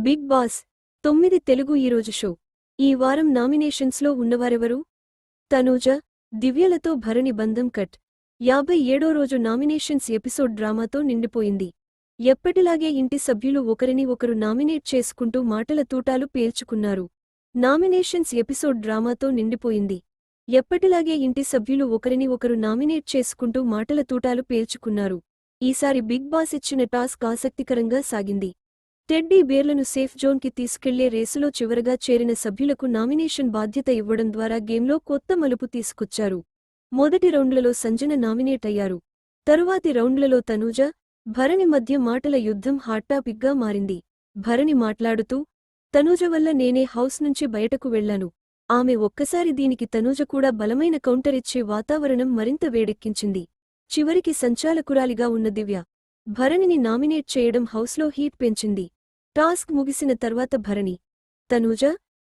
Big boss 9 Telugu ఈరోజు show. ఈ వారం నామినేషన్స్లో ఉన్నవారెవరు? తనూజ, దివ్యలతో భరణి బంధం కట్. 57వ రోజు నామినేషన్స్ ఎపిసోడ్ డ్రామాతో నిండిపోయింది. ఎప్పటిలాగే ఇంటి సభ్యులు ఒకరిని ఒకరు నామినేట్ చేసుకుంటూ మాటల తూటాలు పేల్చుకున్నారు. నామినేషన్స్ ఎపిసోడ్ డ్రామాతో నిండిపోయింది. ఎప్పటిలాగే ఇంటి సభ్యులు ఒకరిని ఒకరు నామినేట్ చేసుకుంటూ మాటల తూటాలు పేల్చుకున్నారు. ఈసారి బిగ్ బాస్ ఇచ్చిన టాస్క్ ఆసక్తికరంగా సాగింది. టెడ్డీ బేర్లను సేఫ్ జోన్కి తీసుకెళ్లే రేసులో చివరగా చేరిన సభ్యులకు నామినేషన్ బాధ్యత ఇవ్వడం ద్వారా గేమ్లో కొత్త మలుపు తీసుకొచ్చారు. మొదటి రౌండ్లలో సంజన నామినేట్ అయ్యారు. తరువాతి రౌండ్లలో తనూజ, భరణి మధ్య మాటల యుద్ధం హాట్ టాపిక్గా మారింది. భరణి మాట్లాడుతూ, తనూజ వల్ల నేనే హౌస్ నుంచి బయటకు వెళ్లాను. ఆమె ఒక్కసారి దీనికి తనూజ కూడా బలమైన కౌంటర్ ఇచ్చే వాతావరణం మరింత వేడెక్కించింది. చివరికి సంచాలకురాలిగా ఉన్న దివ్య, భరణిని నామినేట్ చేయడం హౌస్లో హీట్ పెంచింది. టాస్క్ ముగిసిన తర్వాత భరణి, తనూజ,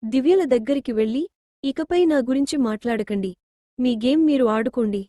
దివ్యల దగ్గరికి వెళ్లి, ఇకపై నా గురించి మాట్లాడకండి. మీ గేమ్ మీరు ఆడుకోండి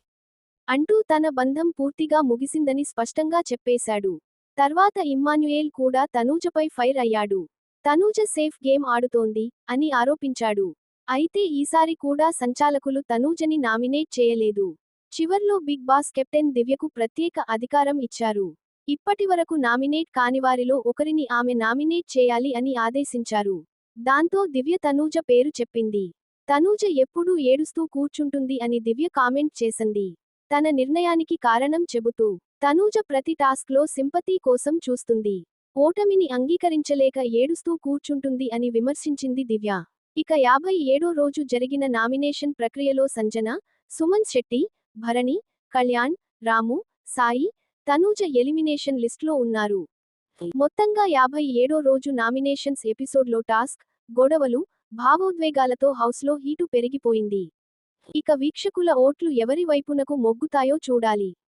అంటూ తన బంధం పూర్తిగా ముగిసిందని స్పష్టంగా చెప్పేశాడు. తర్వాత ఇమ్మాన్యుయేల్ కూడా తనూజపై ఫైర్ అయ్యాడు. తనూజ సేఫ్ గేమ్ ఆడుతోంది అని ఆరోపించాడు. అయితే ఈసారి కూడా సంచాలకులు తనూజని నామినేట్ చేయలేదు. చివర్లో బిగ్ బాస్ కెప్టెన్ దివ్యకు ప్రత్యేక అధికారం ఇచ్చారు. ఇప్పటివరకు నామినేట్ కానివారిలో ఒకరిని ఆమె నామినేట్ చేయాలి అని ఆదేశించారు. దాంతో దివ్య తనూజ పేరు చెప్పింది. తనూజ ఎప్పుడూ ఏడుస్తూ కూర్చుంటుంది అని దివ్య కామెంట్ చేసింది. తన నిర్ణయానికి కారణం చెబుతూ, తనూజ ప్రతి టాస్క్లో సింపతీ కోసం చూస్తుంది. ఓటమిని అంగీకరించలేక ఏడుస్తూ కూర్చుంటుంది అని విమర్శించింది దివ్య. ఇక 57వ రోజు జరిగిన నామినేషన్ ప్రక్రియలో సంజన, సుమన్ శెట్టి, భరణి, కళ్యాణ్, రాము, సాయి, తనూజ ఎలిమినేషన్ లిస్ట్లో ఉన్నారు. మొత్తంగా 57వ రోజు నామినేషన్స్ ఎపిసోడ్లో టాస్క్, గొడవలు, భావోద్వేగాలతో హౌస్లో హీటు పెరిగిపోయింది. ఇక వీక్షకుల ఓట్లు ఎవరి వైపునకు మొగ్గుతాయో చూడాలి.